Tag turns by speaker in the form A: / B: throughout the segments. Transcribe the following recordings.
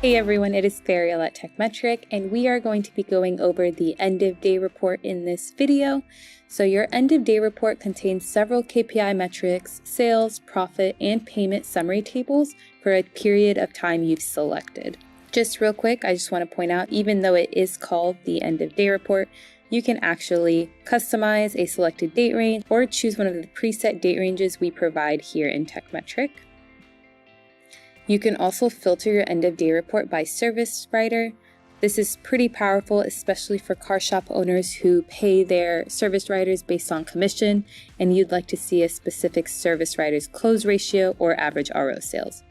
A: Hey everyone, it is Fariel at Tekmetric, and we are going to be going over the end of day report in this video. So your end of day report contains several KPI metrics, sales, profit, and payment summary tables for a period of time you've selected. Just real quick, I just want to point out, even though it is called the end of day report, you can actually customize a selected date range or choose one of the preset date ranges we provide here in Tekmetric. You can also filter your end of day report by service writer. This is pretty powerful, especially for car shop owners who pay their service writers based on commission, and you'd like to see a specific service writer's close ratio or average RO sales.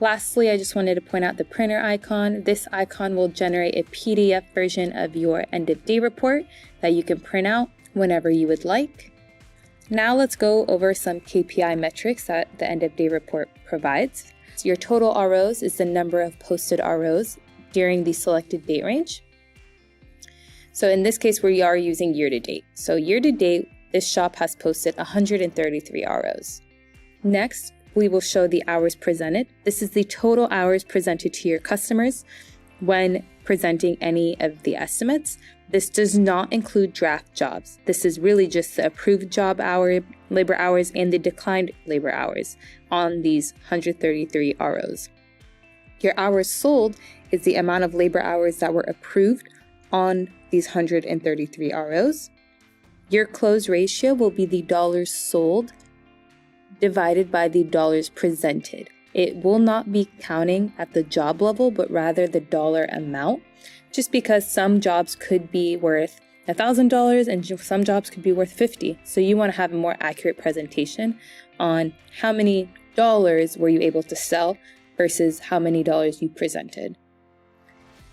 A: Lastly, I just wanted to point out the printer icon. This icon will generate a PDF version of your end of day report that you can print out whenever you would like. Now let's go over some KPI metrics that the end of day report provides. Your total ROs is the number of posted ROs during the selected date range. So in this case, we are using year to date. So year to date, this shop has posted 133 ROs. Next, we will show the hours presented. This is the total hours presented to your customers when presenting any of the estimates. This does not include draft jobs. This is really just the approved job labor hours and the declined labor hours on these 133 ROs. Your hours sold is the amount of labor hours that were approved on these 133 ROs. Your close ratio will be the dollars sold divided by the dollars presented. It will not be counting at the job level, but rather the dollar amount, just because some jobs could be worth $1,000 and some jobs could be worth $50. So you want to have a more accurate presentation on how many dollars were you able to sell versus how many dollars you presented.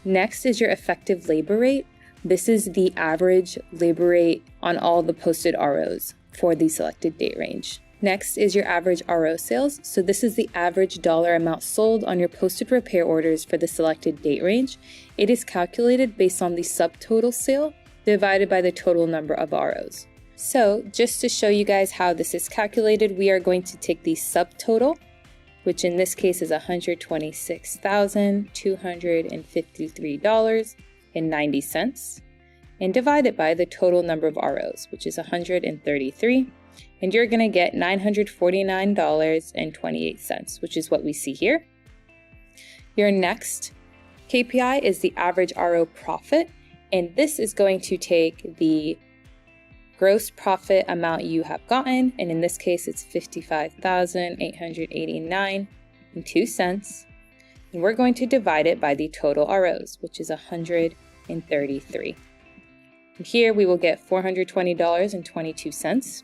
A: Next is your effective labor rate. This is the average labor rate on all the posted ROs for the selected date range. Next is your average RO sales. So this is the average dollar amount sold on your posted repair orders for the selected date range. It is calculated based on the subtotal sale divided by the total number of ROs. So just to show you guys how this is calculated, we are going to take the subtotal, which in this case is $126,253.90, and divide it by the total number of ROs, which is 133. And you're going to get $949.28, which is what we see here. Your next KPI is the average RO profit, and this is going to take the gross profit amount you have gotten, and in this case it's $55,889.02, and we're going to divide it by the total ROs, which is 133. And here we will get $420.22.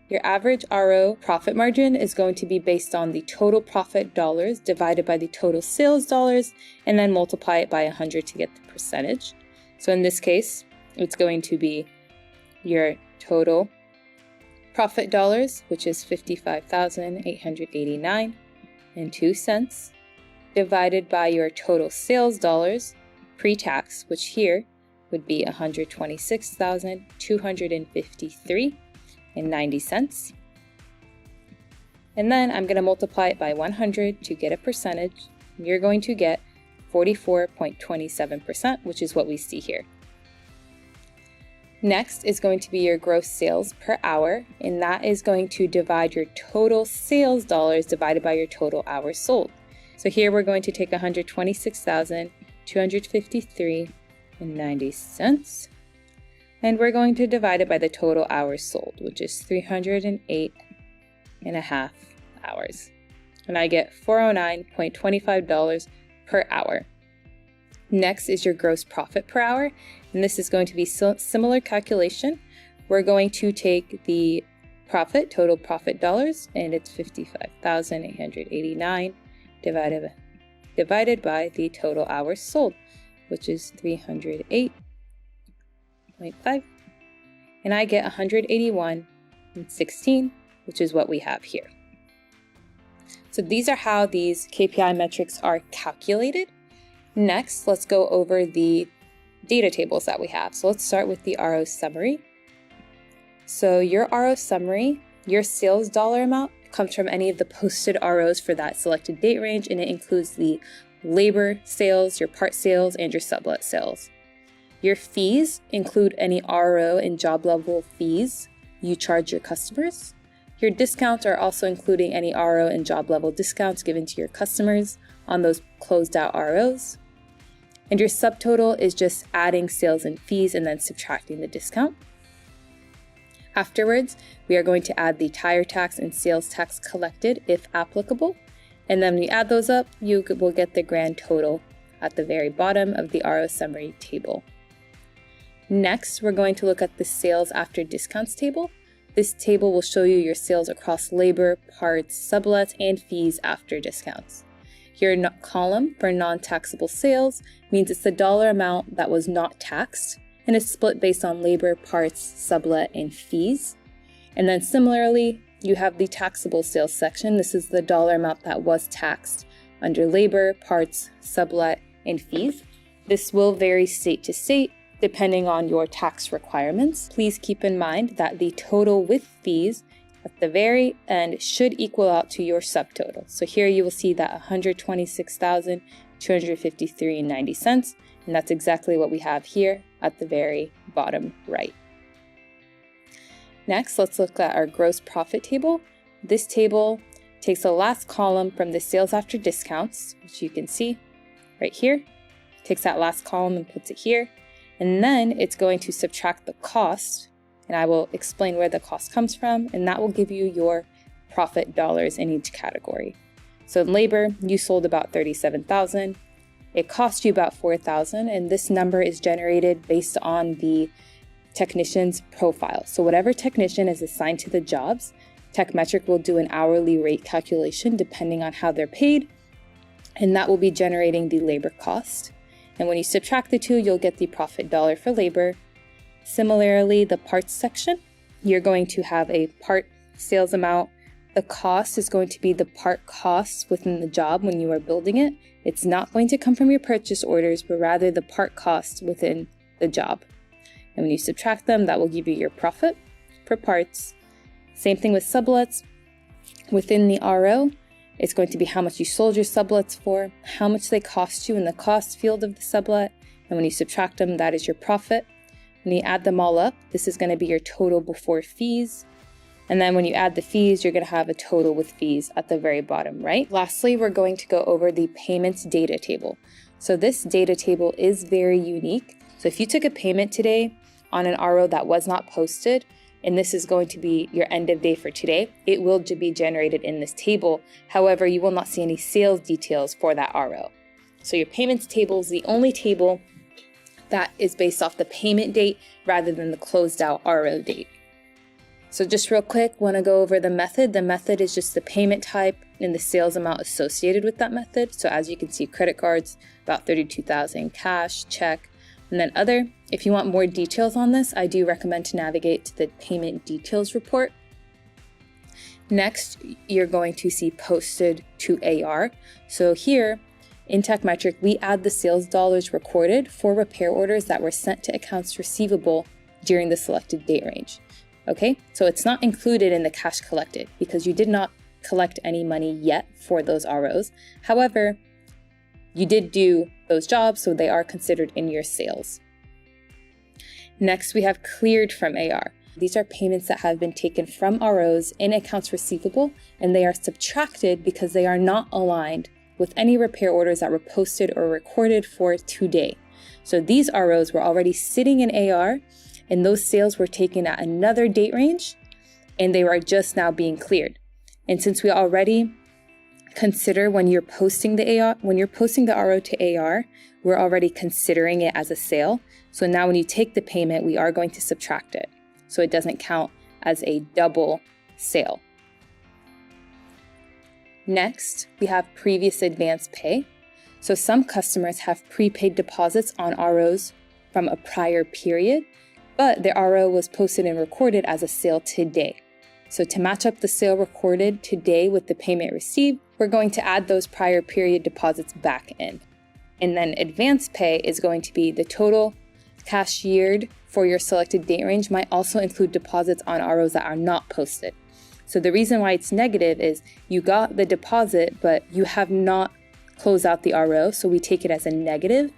A: Your average RO profit margin is going to be based on the total profit dollars divided by the total sales dollars, and then multiply it by 100 to get the percentage. So in this case, it's going to be your total profit dollars, which is $55,889.02, divided by your total sales dollars pre-tax, which here would be $126,253.90. And then I'm going to multiply it by 100 to get a percentage. You're going to get 44.27%, which is what we see here. Next is going to be your gross sales per hour, and that is going to divide your total sales dollars divided by your total hours sold. So here we're going to take $126,253.90. And we're going to divide it by the total hours sold, which is 308.5 hours. And I get $409.25 per hour. Next is your gross profit per hour. And this is going to be similar calculation. We're going to take the profit, total profit dollars, and it's $55,889 divided by the total hours sold, which is 308.5, and I get 181.16, which is what we have here. So these are how these KPI metrics are calculated. Next, let's go over the data tables that we have. So let's start with the RO summary. So your RO summary, your sales dollar amount comes from any of the posted ROs for that selected date range, and it includes the labor sales, your part sales, and your sublet sales. Your fees include any RO and job level fees you charge your customers. Your discounts are also including any RO and job level discounts given to your customers on those closed out ROs. And your subtotal is just adding sales and fees and then subtracting the discount. Afterwards, we are going to add the tire tax and sales tax collected if applicable. And then when you add those up, you will get the grand total at the very bottom of the RO summary table. Next, we're going to look at the sales after discounts table. This table will show you your sales across labor, parts, sublets, and fees after discounts. Your column for non-taxable sales means it's the dollar amount that was not taxed, and it's split based on labor, parts, sublet, and fees. And then similarly, you have the taxable sales section. This is the dollar amount that was taxed under labor, parts, sublet, and fees. This will vary state to state depending on your tax requirements. Please keep in mind that the total with fees at the very end should equal out to your subtotal. So here you will see that $126,253.90, and that's exactly what we have here at the very bottom right. Next, let's look at our gross profit table. This table takes the last column from the sales after discounts, which you can see right here, takes that last column and puts it here. And then it's going to subtract the cost, and I will explain where the cost comes from, and that will give you your profit dollars in each category. So in labor, you sold about $37,000. It cost you about $4,000, and this number is generated based on the technician's profile. So whatever technician is assigned to the jobs, Tekmetric will do an hourly rate calculation depending on how they're paid, and that will be generating the labor cost. And when you subtract the two, you'll get the profit dollar for labor. Similarly, the parts section, you're going to have a part sales amount. The cost is going to be the part costs within the job when you are building it. It's not going to come from your purchase orders, but rather the part cost within the job. And when you subtract them, that will give you your profit for parts. Same thing with sublets. Within the RO, it's going to be how much you sold your sublets for, how much they cost you in the cost field of the sublet, and when you subtract them, that is your profit. When you add them all up, this is going to be your total before fees. And then when you add the fees, you're going to have a total with fees at the very bottom right. Lastly, we're going to go over the payments data table. So this data table is very unique. So if you took a payment today on an RO that was not posted, and this is going to be your end of day for today, it will be generated in this table. However, you will not see any sales details for that RO. So your payments table is the only table that is based off the payment date rather than the closed out RO date. So just real quick, want to go over the method. The method is just the payment type and the sales amount associated with that method. So as you can see, credit cards, about $32,000, cash, check, and then other. If you want more details on this, I do recommend to navigate to the payment details report. Next, you're going to see posted to AR. So here in Tekmetric, we add the sales dollars recorded for repair orders that were sent to accounts receivable during the selected date range. Okay, so it's not included in the cash collected because you did not collect any money yet for those ROs. However, you did do those jobs, so they are considered in your sales. Next, we have cleared from AR. These are payments that have been taken from ROs in accounts receivable, and they are subtracted because they are not aligned with any repair orders that were posted or recorded for today. So these ROs were already sitting in AR, and those sales were taken at another date range, and they are just now being cleared. And since we already consider when you're posting the RO to AR, we're already considering it as a sale. So now when you take the payment, we are going to subtract it, so it doesn't count as a double sale. Next, we have previous advance pay. So some customers have prepaid deposits on ROs from a prior period, but the RO was posted and recorded as a sale today. So to match up the sale recorded today with the payment received, we're going to add those prior period deposits back in. And then advance pay is going to be the total cashiered for your selected date range might also include deposits on ROs that are not posted. So the reason why it's negative is you got the deposit, but you have not close out the RO, so we take it as a negative.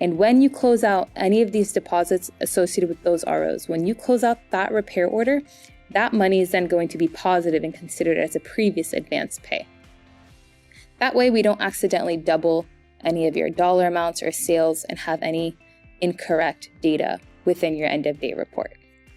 A: And when you close out any of these deposits associated with those ROs, when you close out that repair order, that money is then going to be positive and considered as a previous advance pay. That way we don't accidentally double any of your dollar amounts or sales and have any incorrect data within your end of day report.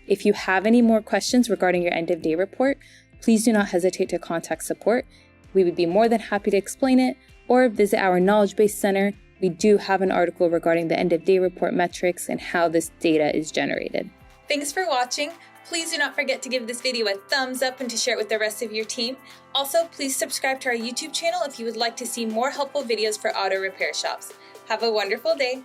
A: If you have any more questions regarding your end of day report, please do not hesitate to contact support. We would be more than happy to explain it, or visit our Knowledge Base Center. We do have an article regarding the end of day report metrics and how this data is generated.
B: Thanks for watching. Please do not forget to give this video a thumbs up and to share it with the rest of your team. Also, please subscribe to our YouTube channel if you would like to see more helpful videos for auto repair shops. Have a wonderful day.